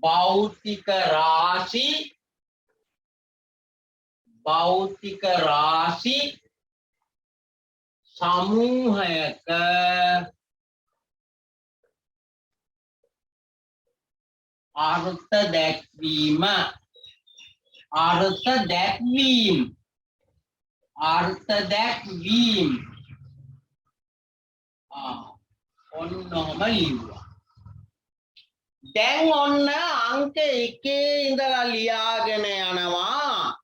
භෞතික රාශි සමූහයක අර්ථ දැක්වීම ඔන්නෝම ලිව්වා. දැන් ඔන්න අංක 1 ඉඳලා ලියාගෙන යනවා.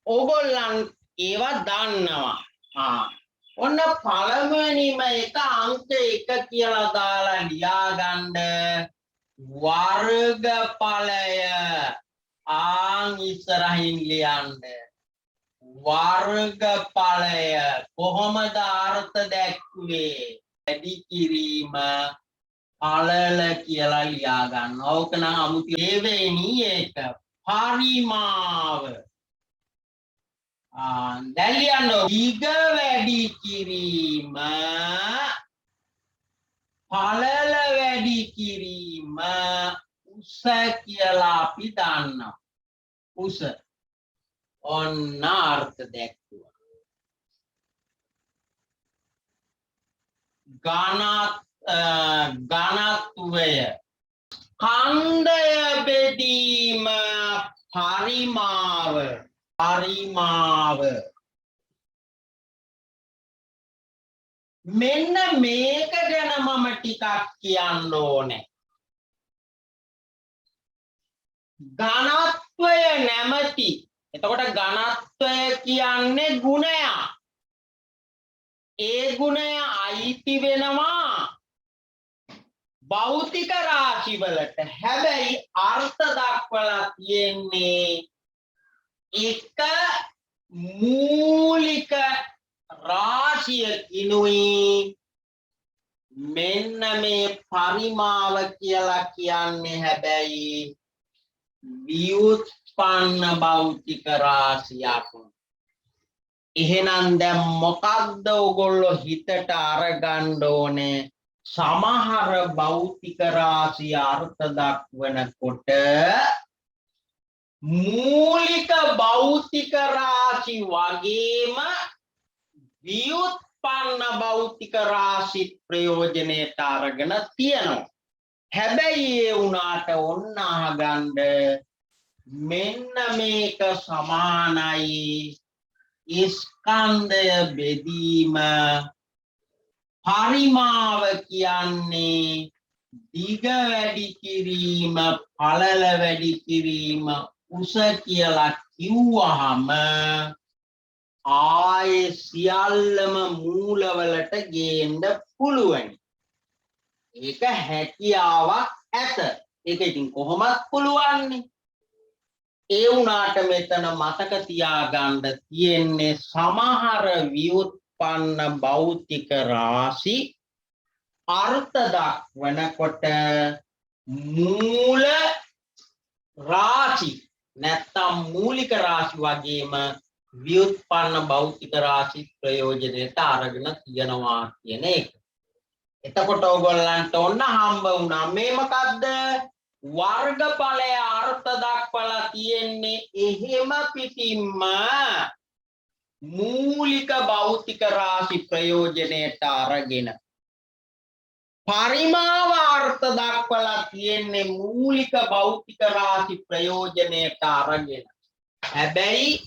ඕගොල්ලන් ඒවා දන්නවා. ඔන්න පළවෙනිම එක අංක 1 කියලා දාලා ලියාගන්න වර්ගඵලය. ඉස්සරහින් ලියන්න වර්ගඵලය කොහොමද අර්ථ දැක්වේ? වැඩි කිරීම පළල කියලා ලියා ගන්න. ඕක නම් අමුතු දෙවෙනි එක පරිමාව. දැන් ලියන්න දිග වැඩි කිරීම පළල වැඩි කිරීම උස කියලා අපි දන්නවා. උස ඔන්න අර්ථ දැක්වුවා. ඝනත්වය ඛණ්ඩය බෙදීම පරිමාව මෙන්න මේක ගැන මම ටිකක් කියන්න ඕනේ. ඝනත්වය නැමැති එතකොට ඝනත්වය කියන්නේ ගුණයක්. ඒ ගුණය අයිති වෙනවා භෞතික රාශි වලට. හැබැයි අර්ථ දක්වලා තියෙන්නේ එක මූලික රාශියකිනුයි. මෙන්න මේ පරිමාව කියලා කියන්නේ හැබැයි ව්‍යුත්පන්න භෞතික රාශියක්. එහෙනම් දැන් මොකක්ද ඔයගොල්ලෝ හිතට අරගන්න ඕනේ? සමහර භෞතික රාශි අර්ථ දක්වනකොට මූලික භෞතික රාශි වගේම ව්‍යුත්පන්න භෞතික රාශි ප්‍රයෝජනයට අරගෙන තියෙනවා. හැබැයි ඒ වුණාට ඔන්න අහගන්න මෙන්න මේක සමානයි ස්කන්ධය බෙදීම පරිමාව කියන්නේ දිග වැඩි කිරීම පළල වැඩි කිරීම උස කියලා කිව්වහම ආයේ සියල්ලම මූලවලට ගේන්න පුළුවන්. ඒක හැකියාවක් ඇත. ඒක ඉතින් කොහොමත් පුළුවන්. ඒ වුණාට මෙතන මතක තියාගන්න තියෙන්නේ සමහර ව්‍යුත්පන්න භෞතික රාශි අර්ථ දක්වනකොට මූල රාශි නැත්නම් මූලික රාශි වගේම ව්‍යුත්පන්න භෞතික රාශි ප්‍රයෝජනයට අරගෙන තියනවා කියන එක. එතකොට ඔයගොල්ලන්ට ඔන්න හම්බ වුණා මේ මොකද්ද? වර්ගඵලය අර්ථ දක්වලා තියෙන්නේ එහෙම පිටින්ම මූලික භෞතික රාශි ප්‍රයෝජනයට අරගෙන. පරිමාව අර්ථ දක්වලා තියෙන්නේ මූලික භෞතික රාශි ප්‍රයෝජනයට අරගෙන. හැබැයි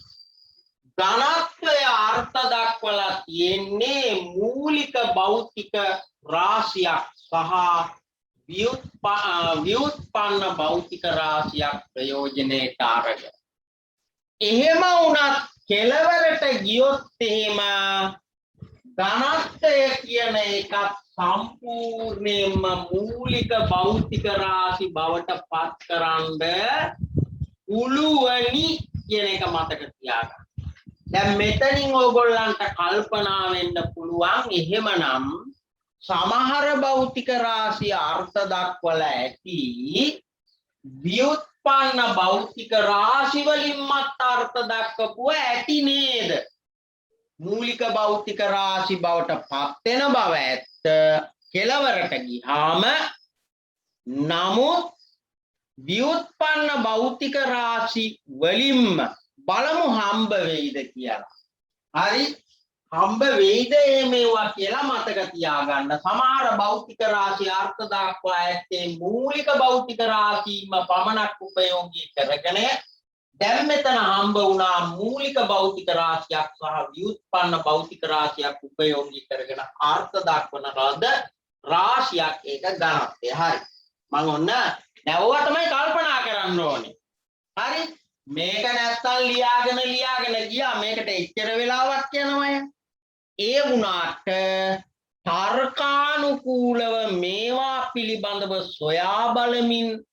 ඝනත්වය අර්ථ දක්වලා තියෙන්නේ මූලික භෞතික රාශියක් සහ ව්‍යුත්පන්න භෞතික රාශියක් ප්‍රයෝජනයට අරගෙන. එහෙම වුණත් කෙලවරට ගියොත් එහෙම ඝනත්වය කියන එකත් සම්පූර්ණයෙන්ම මූලික භෞතික රාශි බවට පත් කරන්න පුළුවනි කියන එක මතක තියාගන්න. දැන් මෙතනින් ඔයගොල්ලන්ට කල්පනා වෙන්න පුළුවන් එහෙමනම් සමහර භෞතික රාශි අර්ථ දක්වලා ඇති ව්‍යුත්පන්න භෞතික රාශි වලින්මත් අර්ථ දක්වපුව ඇති නේද? මූලික භෞතික රාශි බවට පත් වෙන බව ඇත්ත කෙලවරට ගියාම. නමුත් ව්‍යුත්පන්න භෞතික රාශි වලින්ම බලමු හම්බ වෙයිද කියලා. හරි හම්බ වෙයිද මේවා කියලා මතක තියාගන්න. සමහර භෞතික රාශි අර්ථ දක්වා ඇත්තේ මූලික භෞතික රාශීම පමණක් උපයෝගී කරගෙන දැන් මෙතන හම්බ වුණා මූලික භෞතික රාශියක් සහ ව්‍යුත්පන්න භෞතික රාශියක් උපයෝගී කරගෙන අර්ථ දක්වන ලද රාශියක් ඒක ඝනත්වය. හරි මම ඔන්න නැවුව තමයි කල්පනා කරන්න ඕනේ. හරි මේක නැත්තම් ලියාගෙන ගියා මේකට එච්චර වෙලාවක් යනවා. ඒ වුණාට තර්කානුකූලව මේවා පිළිබඳව සොයා බලමින්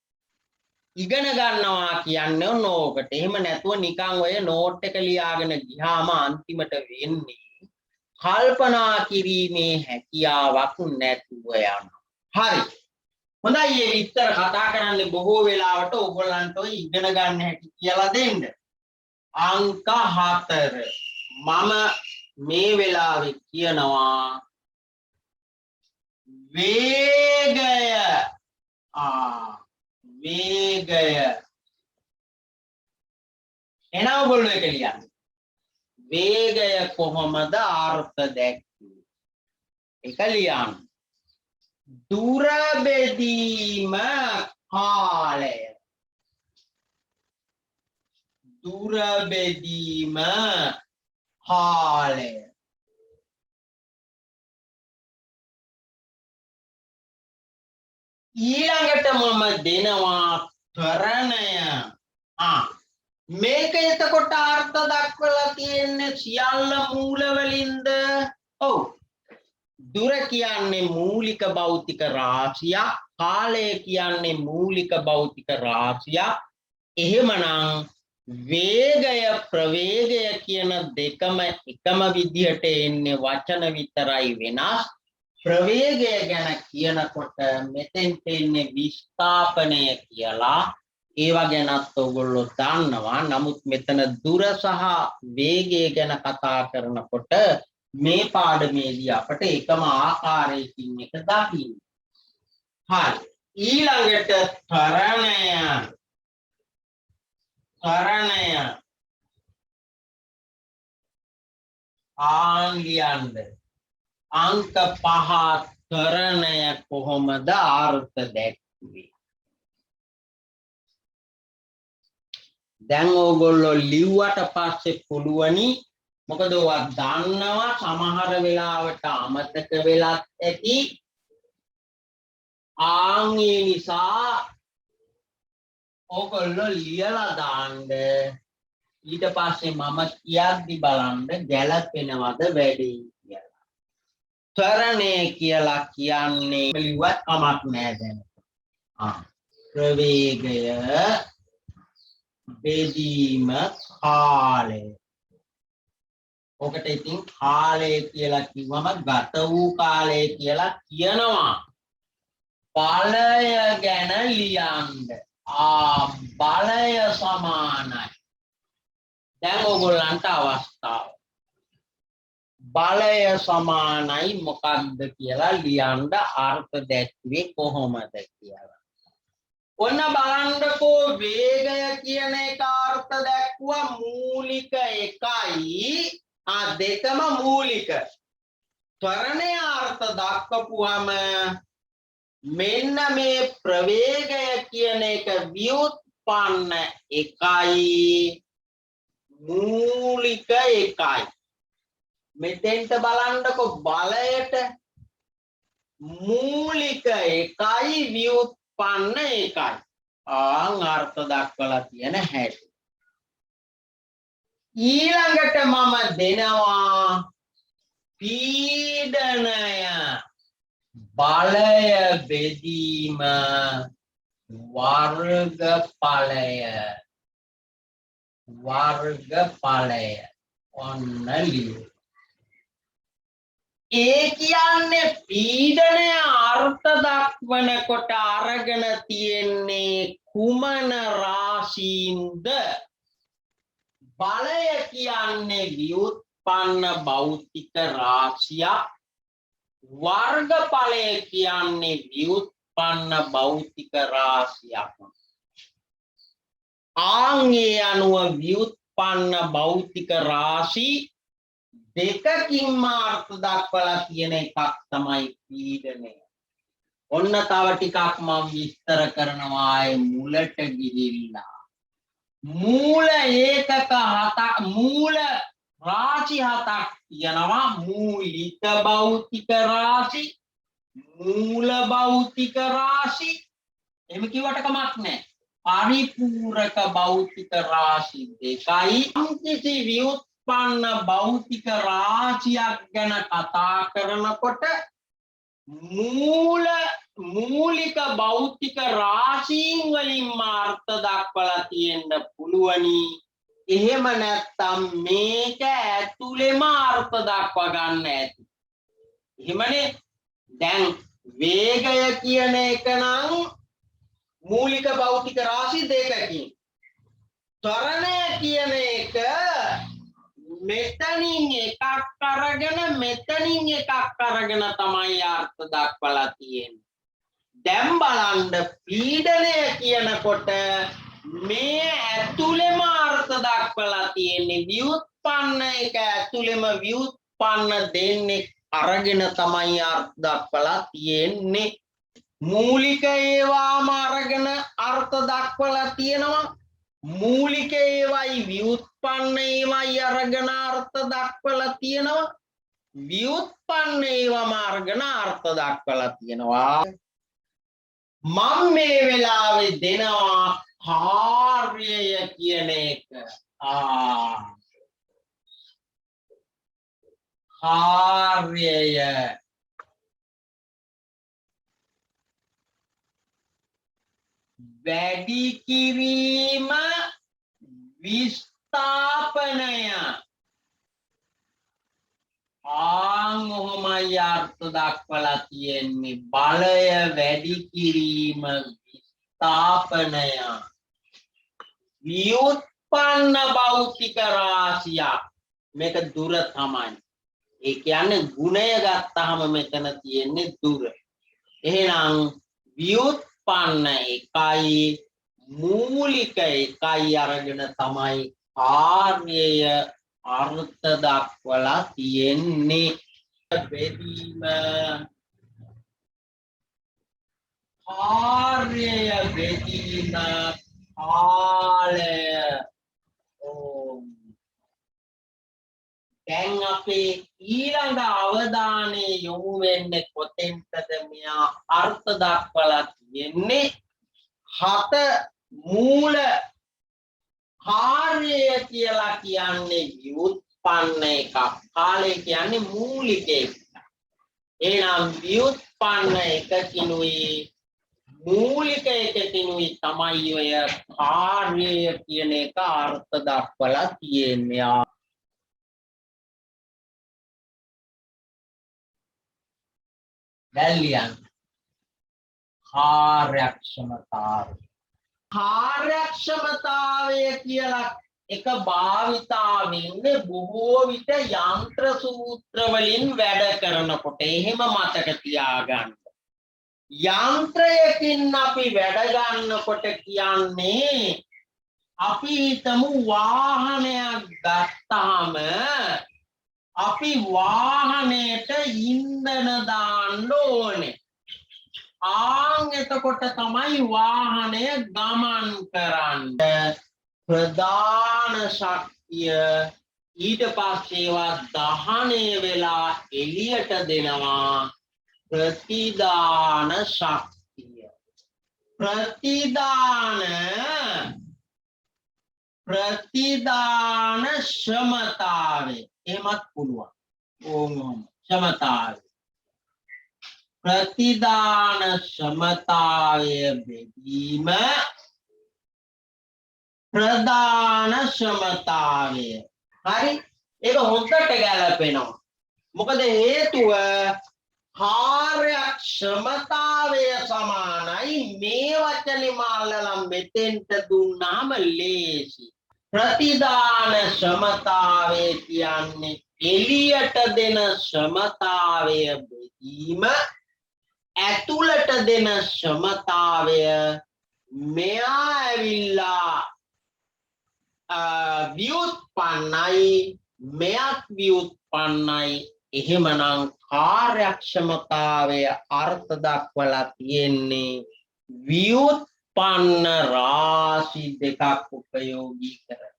ඉගෙන ගන්නවා කියන්නේ නෝකට. එහෙම නැතුව නිකන් ඔය නෝට් එක ලියාගෙන ගියාම අන්තිමට වෙන්නේ කල්පනා කිරීමේ හැකියාවක් නැතුව යනවා. හරි. හොඳයි මේ විස්තර කතා කරන්නේ බොහෝ වෙලාවට ඔයගොල්ලන්ට ඔය ඉගෙන ගන්න හැටි කියලා දෙන්න. අංක 4 මම මේ වෙලාවේ කියනවා වේගය එනවා ඔයගොල්ලෝ එක ලියන්න. වේගය කොහොමද අර්ථ දැක්වේ? එක ලියන්න. දුර බෙදීම කාලය. දුර බෙදීම කාලය. ඊළඟට මම දෙනවා ත්වරණය. මේක එතකොට අර්ථ දක්වලා තියෙන්නේ සියල්ල මූල වලින්ද? ඔව්. දුර කියන්නේ මූලික භෞතික රාශියක්, කාලය කියන්නේ මූලික භෞතික රාශියක්. එහෙමනම් වේගය ප්‍රවේගය කියන දෙකම එකම විදිහට එන්නේ වචන විතරයි වෙනස්. ප්‍රවේගය ගැන කියනකොට මෙතෙන්ට එන්නේ විස්ථාපනය කියලා. ඒවා ගැනත් ඔයගොල්ලෝ දන්නවා. නමුත් මෙතන දුර සහ වේගය ගැන කතා කරනකොට මේ පාඩමේදී අපට එකම ආකාරයකින් එක දකින්න. හරි. ඊළඟට ත්වරණය. ආන්ලියන්ද අංක 5 ත්වරණය කොහොමද අර්ථ දැක්වේ? දැන් ඕගොල්ලෝ ලිව්වට පස්සේ පුළුවනි මොකද ඔයා දන්නවා සමහර වෙලාවට අමතක වෙලත් ඇති. ඒ නිසා ඕගොල්ලෝ ලියලා දාන්න. ඊට පස්සේ මම කියද්දි බලන්න ගැළපෙනවද වැඩි කියලා. ත්වරණය කියලා කියන්නේ ලිව්වත් කමක් නෑ දැන්. ප්‍රවේගය බෙදීම කාලය. ඔකට ඉතින් කාලය කියලා කිව්වම ගත වූ කාලය කියලා කියනවා. බලය ගැන ලියන්න. බලය සමානයි. දැන් ඕගොල්ලන්ට අවස්ථාව. බලය සමානයි මොකක්ද කියලා ලියන්න අර්ථ දැක්වේ කොහොමද කියලා. ඔන්න බලන්නකෝ වේගය කියන එක අර්ථ දැක්ුවා මූලික එකයි. දෙකම මූලික. ත්වරණය අර්ථ දක්වපුවම මෙන්න මේ ප්‍රවේගය කියන එක ව්‍යුත්පන්න එකයි මූලික එකයි. මෙතෙන්ට බලන්නකෝ බලයට මූලික එකයි ව්‍යුත්පන්න එකයි. අර්ථ දක්වලා තියෙන හැටි. ඊළඟට මම දෙනවා පීඩනය. බලය බෙදීම වර්ගඵලය. ඔන්න ලියු. ඒ කියන්නේ පීඩනය අර්ථ දක්වනකොට අරගෙන තියෙන්නේ කුමන රාශීන්ද? බලය කියන්නේ ව්‍යුත්පන්න භෞතික රාශියක්. වර්ගඵලය කියන්නේ ව්‍යුත්පන්න භෞතික රාශියක්. ආන්ගේ අනුව ව්‍යුත්පන්න භෞතික රාශි දෙකකින්ම අර්ථ දක්වලා තියෙන එකක් තමයි පීඩනය. ඔන්න තව ටිකක් මම විස්තර කරනවා ඒ මුලට ගිහිල්ලා. මූල ඒකක හතක් මූල රාශි හතක් තියෙනවා. මූලික භෞතික රාශි, මූල භෞතික රාශි, එහෙම කිව්වට කමක් නැහැ. පරිපූරක භෞතික රාශි දෙකයි. කිසි ව්‍යුත්පන්න භෞතික රාශියක් ගැන කතා කරනකොට මූලික භෞතික රාශීන් වලින් අර්ථ දක්වලා තියෙන්න පුළුවනි. එහෙම නැත්නම් මේක ඇතුළෙම අර්ථ දක්වා ගන්න ඇති. එහෙමනේ. දැන් වේගය කියන එක නම් මූලික භෞතික රාශි දෙකකින්. ත්වරණය කියන එක මෙතනින් එකක් අරගෙන මෙතනින් එකක් අරගෙන තමයි අර්ථ දක්වලා තියෙන්නේ. දැන් බලන්න පීඩනය කියනකොට මේ ඇතුළෙම අර්ථ දක්වලා තියෙන්නේ. ව්‍යුත්පන්න එක ඇතුළෙම ව්‍යුත්පන්න දෙන්නේ අරගෙන තමයි අර්ථ දක්වලා තියෙන්නේ. මූලික ඒවාම අරගෙන අර්ථ දක්වලා තියෙනවා. මූලික ඒවයි ව්‍යුත්පන්න ඒවයි අරගෙන අර්ථ දක්වලා තියෙනවා. ව්‍යුත්පන්න ඒවම අරගෙන අර්ථ දක්වලා තියෙනවා. මම මේ වෙලාවේ දෙනවා කාර්යය කියන එක. කාර්යය වැඩි කිරීම විස්ථාපනය. ඔහොමයි අර්ථ දක්වලා තියෙන්නේ. බලය වැඩි කිරීම විස්ථාපනය. ව්‍යුත්පන්න භෞතික රාශියක්. මේක දුර තමයි. ඒ කියන්නේ ගුණය ගත්තාම මෙතන තියෙන්නේ දුර. එහෙනම් ව්‍යුත්පන්න එකයි මූලික එකයි අරගෙන තමයි කාර්යය අර්ථ දක්වලා තියෙන්නේ. බෙදීම කාර්යය බෙදීම කාලය. දැන් අපේ ඊළඟ අවධානය යොමු වෙන්නේ කොතෙන්ටද? මෙයා අර්ථ දක්වලා තියෙන්නේ හත මූල. කාර්යය කියලා කියන්නේ ව්‍යුත්පන්න එකක්. කාලය කියන්නේ මූලික එකක්. එහෙනම් ව්‍යුත්පන්න එකකිනුයි මූලික එකකිනුයි තමයි ඔය කාර්යය කියන එක අර්ථ දක්වලා තියෙන්නේ. දැන් කාර්යක්ෂමතාවය. කාර්යක්ෂමතාවය කියලා එක භාවිතා වෙන්නේ බොහෝ විට යන්ත්‍ර සූත්‍ර වලින් වැඩ කරනකොට. එහෙම මතක තියාගන්න. යන්ත්‍රයකින් අපි වැඩ ගන්නකොට කියන්නේ අපි හිතමු වාහනයක් ගත්තාම අපි වාහනයට ඉන්ධන දාන්න ඕනේ. එතකොට තමයි වාහනය ගමන් කරන්නේ. ප්‍රධාන ශක්තිය ඊට පස්සේ ඒවා දහනය වෙලා එළියට දෙනවා. ප්‍රතිදාන ශක්තිය. ප්‍රතිදාන ක්ෂමතාවය. එහෙමත් පුළුවන්. ක්ෂමතාවය. ප්‍රතිදාන ක්ෂමතාවය බෙදීම ප්‍රධාන ක්ෂමතාවය. හරි. ඒක හොඳට ගැලපෙනවා. මොකද හේතුව කාර්යක්ෂමතාවය සමානයි මේ වචනේ මාල්ලලා මෙතෙන්ට දුන්නාම ලේසි. ප්‍රතිදාන ක්ෂමතාවය කියන්නේ එළියට දෙන ක්ෂමතාවය බෙදීම, ඇතුළට දෙන ක්ෂමතාවය මෙයා ඇවිල්ලා ව්‍යුත්පන්නයි මෙයත් ව්‍යුත්පන්නයි එහෙමනම් කාර්යක්ෂමතාවය අර්ථ දක්වලා තියෙන්නේ ව්‍යුත්පන්න රාශි දෙකක් උපයෝගී කරලා